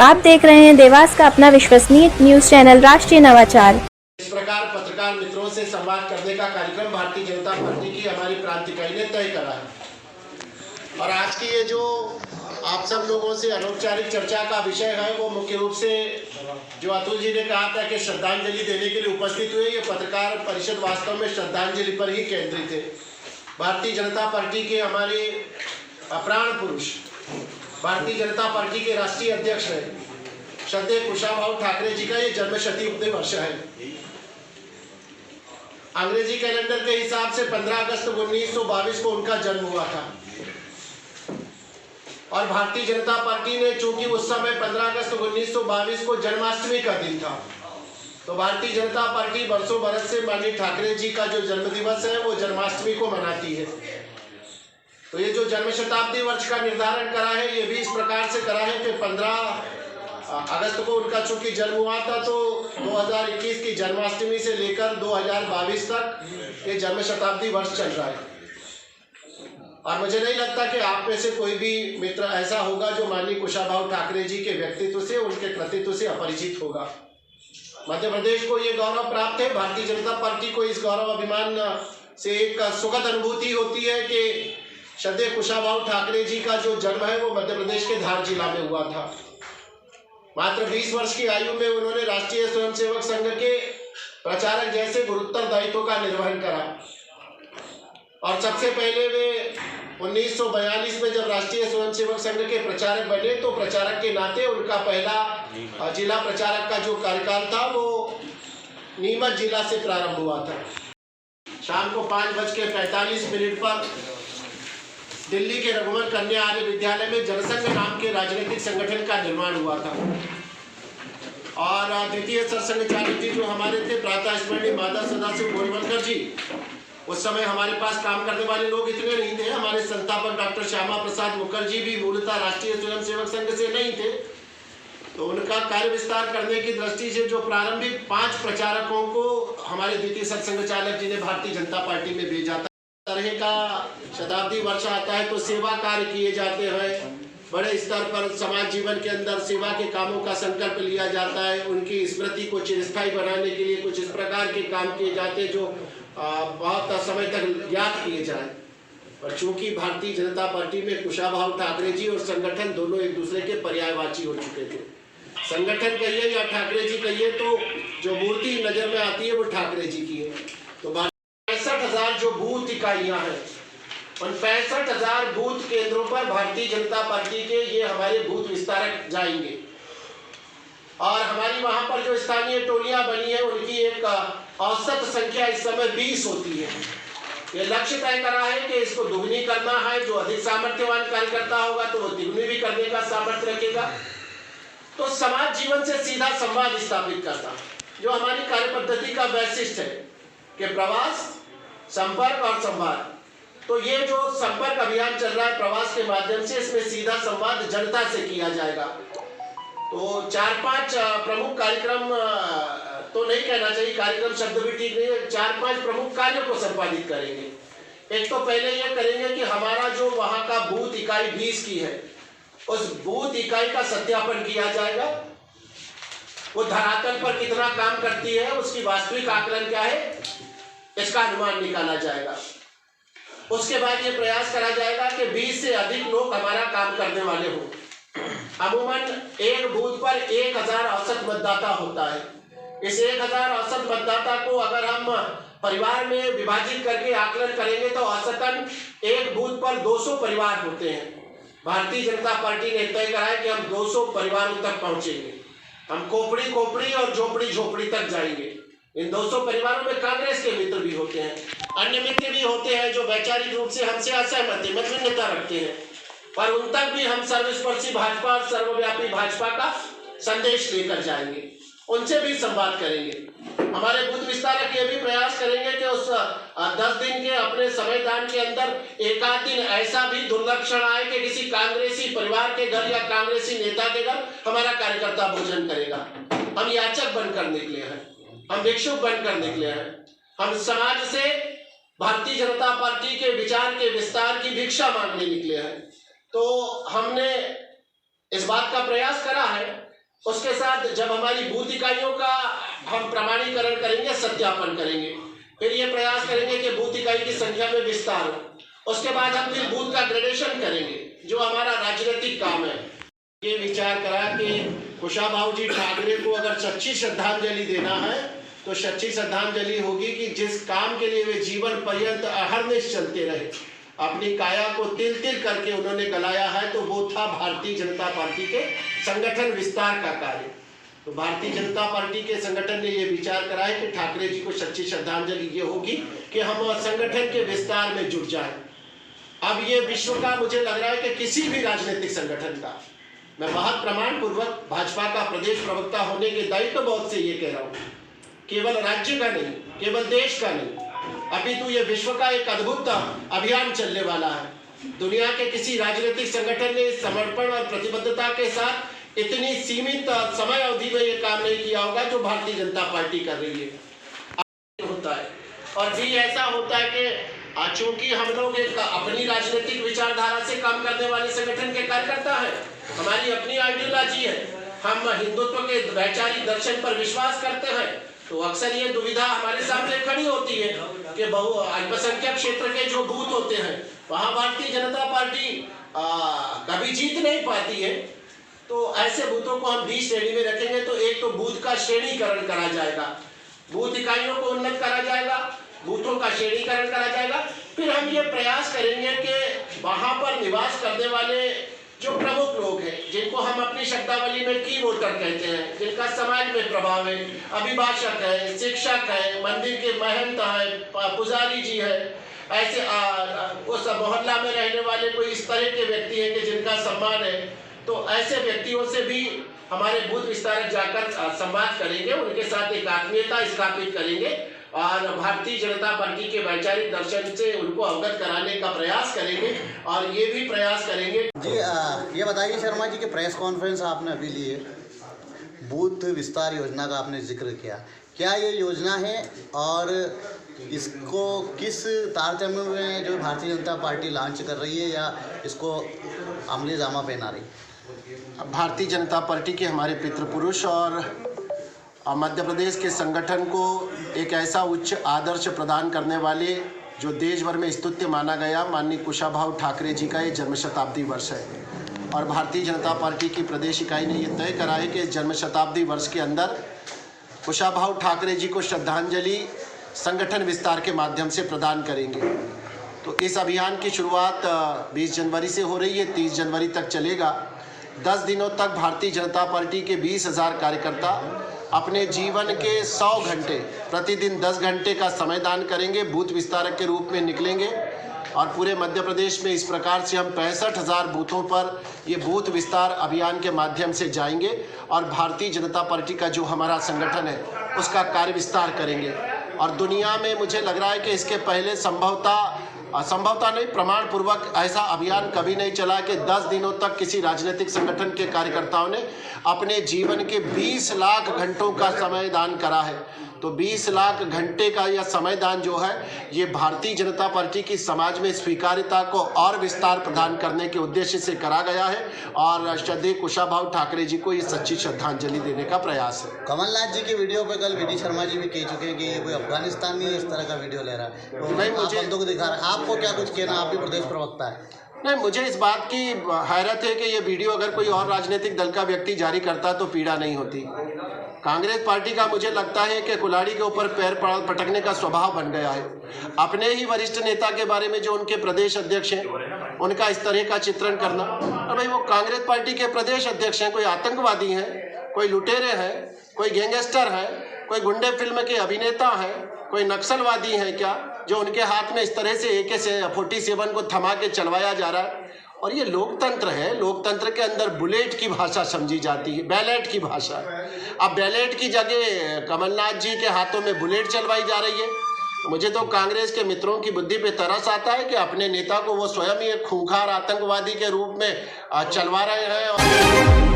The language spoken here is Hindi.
आप देख रहे हैं देवास का अपना विश्वसनीय न्यूज चैनल राष्ट्रीय नवाचार। इस प्रकार पत्रकार मित्रों से संवाद करने का कार्यक्रम भारतीय जनता पार्टी की हमारी प्रांत इकाई ने तय करा है। और आज की ये जो आप सब लोगों से अनौपचारिक चर्चा का विषय है वो मुख्य रूप से जो अतुल जी ने कहा था कि श्रद्धांजलि देने के लिए उपस्थित हुए, ये पत्रकार परिषद वास्तव में श्रद्धांजलि पर ही केंद्रित है। भारतीय जनता पार्टी के हमारे प्राण पुरुष, भारतीय जनता पार्टी के राष्ट्रीय अध्यक्ष है श्रद्धेय कुशाभाऊ ठाकरे जी का ये जन्मशती उपदेय वर्ष है। अंग्रेजी कैलेंडर के हिसाब से 15 अगस्त 1922 को उनका जन्म हुआ था। और भारतीय जनता पार्टी ने, चूंकि उस समय 15 अगस्त 1922 को जन्माष्टमी का दिन था, तो भारतीय जनता पार्टी बरसों बरस से माननीय ठाकरे जी का जो जन्म दिवस है वो जन्माष्टमी को मनाती है। तो ये जो जन्म शताब्दी वर्ष का निर्धारण करा है ये भी इस प्रकार से करा है कि 15 अगस्त को उनका चूंकि जन्म हुआ था, तो 2021 की जन्माष्टमी से लेकर 2022 तक ये जन्म शताब्दी वर्ष चल रहा है। और मुझे नहीं लगता कि आप में से कोई भी मित्र ऐसा होगा जो माननीय कुशाभाऊ ठाकरे जी के व्यक्तित्व से, उनके कृतित्व से अपरिचित होगा। मध्य प्रदेश को ये गौरव प्राप्त है, भारतीय जनता पार्टी को इस गौरव अभिमान से एक सुखद अनुभूति होती है कि श्रद्धेय कुशाभाऊ ठाकरे जी का जो जन्म है वो मध्य प्रदेश के धार जिला में हुआ था। मात्र 20 वर्ष की आयु में उन्होंने राष्ट्रीय स्वयंसेवक संघ के प्रचारक जैसे गुरुतर दायित्व का निर्वहन करा। और सबसे पहले वे 1942 में जब राष्ट्रीय स्वयंसेवक संघ के प्रचारक बने, तो प्रचारक के नाते उनका पहला जिला प्रचारक का जो कार्यकाल था वो नीमच जिला से प्रारंभ हुआ था। शाम को 5:45 पर दिल्ली के रघुवर कन्या आर्य विद्यालय में जनसंघ नाम के राजनीतिक संगठन का निर्माण हुआ था। और द्वितीय सरसंघचालक जी जो हमारे थे, प्रातः स्मरणीय माता सदाशिव गोलवलकर जी, उस समय हमारे पास काम करने वाले लोग इतने नहीं थे। हमारे संस्थापक डॉक्टर श्यामा प्रसाद मुखर्जी भी मूलतः राष्ट्रीय स्वयंसेवक संघ से नहीं थे। तो उनका कार्य विस्तार करने की दृष्टि से जो प्रारंभिक 5 प्रचारकों को हमारे द्वितीय सरसंघचालक जी ने भारतीय जनता पार्टी में भेजा था। तरह का शताब्दी वर्ष आता है तो सेवा कार्य किए जाते हैं, बड़े स्तर पर समाज जीवन के अंदर सेवा के कामों का संकल्प लिया जाता है। उनकी स्मृति को चिरस्थायी बनाने के लिए कुछ इस प्रकार के काम किए जाते हैं जो बहुत समय तक याद किए जाए। और चूंकि भारतीय जनता पार्टी में कुशाभाऊ ठाकरे जी और संगठन दोनों एक दूसरे के पर्यायवाची हो चुके थे। संगठन कहिए या ठाकरे जी कहिए, तो जो मूर्ति नजर में आती है वो ठाकरे जी की है। तो 65,000 जो बूथ इकाइयां हैं, उन 65,000 बूथ केंद्रों पर भारतीय जनता पार्टी के ये हमारे बूथ विस्तारक जाएंगे। और हमारी वहां पर जो स्थानीय टोलियां बनी है उनकी एक औसत संख्या इस समय 20 होती है। ये लक्ष्य तय करा है कि इसको दुगनी करना है। जो अधिक सामर्थ्यवान कार्यकर्ता होगा तो वो दुगनी भी करने का सामर्थ्य रखेगा। तो समाज जीवन से सीधा संवाद स्थापित करता, जो हमारी कार्य पद्धति का वैशिष्ट है कि प्रवास, संपर्क और संवाद। तो ये जो संपर्क अभियान चल रहा है प्रवास के माध्यम से, इसमें सीधा संवाद जनता से किया जाएगा। तो 4-5 प्रमुख कार्यक्रम, तो नहीं कहना चाहिए कार्यक्रम शब्द भी ठीक नहीं है, 4-5 प्रमुख कार्यों को संपादित करेंगे। एक तो पहले ये करेंगे कि हमारा जो वहां का बूथ इकाई 20 की है, उस बूथ इकाई का सत्यापन किया जाएगा। वो धरातल पर कितना काम करती है, उसकी वास्तविक आकलन क्या है, इसका अनुमान निकाला जाएगा। उसके बाद ये प्रयास करा जाएगा कि 20 से अधिक लोग हमारा काम करने वाले हों। अमूमन एक बूथ पर 1000 औसत मतदाता होता है। इस 1000 औसत मतदाता को अगर हम परिवार में विभाजित करके आकलन करेंगे तो औसतन एक बूथ पर 200 परिवार होते हैं। भारतीय जनता पार्टी ने तय करा है कि हम 200 परिवारों तक पहुंचेंगे। हम खोपड़ी खोपड़ी और झोपड़ी झोपड़ी तक जाएंगे। इन 200 परिवारों में कांग्रेस के मित्र भी होते हैं, अन्य मित्र भी होते हैं जो वैचारिक रूप से हमसे असहमत है, मतभिन्नता रखते हैं, पर उन तक भी हम सर्वस्पर्शी भाजपा और सर्वव्यापी भाजपा का संदेश लेकर जाएंगे। उनसे भी संवाद करेंगे। हमारे बूथ विस्तारक ये भी प्रयास करेंगे कि उस 10 दिन के अपने समयदान के अंदर एक आध दिन ऐसा भी दुर्लक्षण आए कि किसी कांग्रेसी परिवार के घर या कांग्रेसी नेता के घर हमारा कार्यकर्ता भोजन करेगा। हम याचक बनकर निकले हैं, हम भिक्षुक बनकर निकले हैं। हम समाज से भारतीय जनता पार्टी के विचार के विस्तार की भिक्षा मांगने निकले हैं। तो हमने इस बात का प्रयास करा है उसके साथ जब हमारी बूथ इकाइयों का हम प्रमाणीकरण करेंगे, सत्यापन करेंगे, फिर ये प्रयास करेंगे कि बूथ इकाई की संख्या में विस्तार हो। उसके बाद हम फिर बूथ का ग्रेडेशन करेंगे, जो हमारा राजनीतिक काम है। ये विचार करा कि कुशाभाऊ जी ठाकरे को अगर सच्ची श्रद्धांजलि देना है तो सच्ची श्रद्धांजलि होगी कि जिस काम के लिए वे जीवन पर्यंत अहर्निश चलते रहे, अपनी काया को तिल तिल करके उन्होंने गलाया है, तो वो था भारतीय जनता पार्टी के संगठन विस्तार का कार्य। तो भारतीय जनता पार्टी के संगठन ने ये विचार करा है कि ठाकरे जी को सच्ची श्रद्धांजलि ये होगी कि हम संगठन के विस्तार में जुट जाएं। अब ये विश्व का मुझे लग रहा है कि किसी भी राजनीतिक संगठन का, मैं बहुत प्रमाण पूर्वक भाजपा का प्रदेश प्रवक्ता होने के दायित्व बहुत से ये कह रहा हूँ, केवल राज्य का नहीं, केवल देश का नहीं, अभी तो ये विश्व का एक अद्भुत अभियान चलने वाला है। दुनिया के किसी राजनीतिक संगठन ने समर्पण और प्रतिबद्धता के साथ इतनी सीमित समय अवधि में ये काम नहीं किया होगा जो भारतीय जनता पार्टी कर रही है। होता है और भी ऐसा होता है कि चूंकि हम लोग एक अपनी राजनीतिक विचारधारा से काम करने वाले संगठन के कार्यकर्ता है, हमारी अपनी आइडियोलॉजी है, हम हिंदुत्व के वैचारिक दर्शन पर विश्वास करते हैं, तो अक्सर ये दुविधा हमारे सामने खड़ी होती है कि बहु अल्पसंख्यक क्षेत्र के जो बूथ होते हैं वहाँ भारतीय जनता पार्टी कभी जीत नहीं पाती है। तो ऐसे बूथों को हम 20 श्रेणी में रखेंगे। तो एक तो बूथ का श्रेणीकरण करा जाएगा, बूथ इकाइयों को उन्नत करा जाएगा, बूथों का श्रेणीकरण करा जाएगा। फिर हम ये प्रयास करेंगे कि वहाँ पर निवास करने वाले जो प्रमुख लोग हैं, जिनको हम अपनी शब्दावली में की वोटर कहते हैं, जिनका समाज में प्रभाव है, अभिभाषक है, शिक्षक है, मंदिर के महंत है, पुजारी जी है, ऐसे उस मोहल्ला में रहने वाले कोई इस तरह के व्यक्ति हैं कि जिनका सम्मान है, तो ऐसे व्यक्तियों से भी हमारे बूथ विस्तारक जाकर संवाद करेंगे, उनके साथ एक आत्मीयता स्थापित करेंगे और भारतीय जनता पार्टी के वैचारिक दर्शन से उनको अवगत कराने का प्रयास करेंगे। और ये भी प्रयास करेंगे जी। ये बताइए शर्मा जी कि प्रेस कॉन्फ्रेंस आपने अभी ली है, बूथ विस्तार योजना का आपने जिक्र किया, क्या ये योजना है और इसको किस तारतम्य में जो भारतीय जनता पार्टी लॉन्च कर रही है या इसको अमली जामा पहना रही है? भारतीय जनता पार्टी के हमारे पितृपुरुष और मध्य प्रदेश के संगठन को एक ऐसा उच्च आदर्श प्रदान करने वाले जो देश भर में स्तुत्य माना गया माननीय कुशाभाऊ ठाकरे जी का ये जन्म शताब्दी वर्ष है। और भारतीय जनता पार्टी की प्रदेश इकाई ने ये तय करा है कि जन्म शताब्दी वर्ष के अंदर कुशाभाऊ ठाकरे जी को श्रद्धांजलि संगठन विस्तार के माध्यम से प्रदान करेंगे। तो इस अभियान की शुरुआत 20 जनवरी से हो रही है, 30 जनवरी तक चलेगा। 10 दिनों तक भारतीय जनता पार्टी के 20,000 कार्यकर्ता अपने जीवन के 100 घंटे, प्रतिदिन 10 घंटे का समय दान करेंगे, बूथ विस्तारक के रूप में निकलेंगे। और पूरे मध्य प्रदेश में इस प्रकार से हम 65,000 बूथों पर ये बूथ विस्तार अभियान के माध्यम से जाएंगे और भारतीय जनता पार्टी का जो हमारा संगठन है उसका कार्य विस्तार करेंगे। और दुनिया में मुझे लग रहा है कि इसके पहले संभवतः नहीं, प्रमाण पूर्वक ऐसा अभियान कभी नहीं चला कि 10 दिनों तक किसी राजनीतिक संगठन के कार्यकर्ताओं ने अपने जीवन के 20 लाख घंटों का समय दान करा है। तो 20 लाख घंटे का यह समय दान जो है ये भारतीय जनता पार्टी की समाज में स्वीकार्यता को और विस्तार प्रदान करने के उद्देश्य से करा गया है और श्रद्धेय कुशाभाऊ ठाकरे जी को ये सच्ची श्रद्धांजलि देने का प्रयास है। कमलनाथ जी की वीडियो पे कल वी.डी. शर्मा जी भी कह चुके हैं कि ये कोई अफगानिस्तान में इस तरह का वीडियो ले रहा है, तो नहीं, मुझे बंदूक दिखा रहा है, आपको क्या कुछ कहना? आप भी प्रदेश प्रवक्ता है। नहीं, मुझे इस बात की हैरत है कि ये वीडियो अगर कोई और राजनीतिक दल का व्यक्ति जारी करता तो पीड़ा नहीं होती। कांग्रेस पार्टी का मुझे लगता है कि कुल्हाड़ी के ऊपर पैर पटकने का स्वभाव बन गया है। अपने ही वरिष्ठ नेता के बारे में जो उनके प्रदेश अध्यक्ष हैं उनका इस तरह का चित्रण करना, और भाई वो कांग्रेस पार्टी के प्रदेश अध्यक्ष हैं, कोई आतंकवादी हैं, कोई लुटेरे हैं, कोई गैंगस्टर हैं, कोई गुंडे फिल्म के अभिनेता हैं, कोई नक्सलवादी हैं क्या, जो उनके हाथ में इस तरह से AK-47 को थमा के चलवाया जा रहा है? और ये लोकतंत्र है, लोकतंत्र के अंदर बुलेट की भाषा समझी जाती है, बैलेट की भाषा। अब बैलेट की जगह कमलनाथ जी के हाथों में बुलेट चलवाई जा रही है। मुझे तो कांग्रेस के मित्रों की बुद्धि पे तरस आता है कि अपने नेता को वो स्वयं ही एक खूंखार आतंकवादी के रूप में चलवा रहे हैं।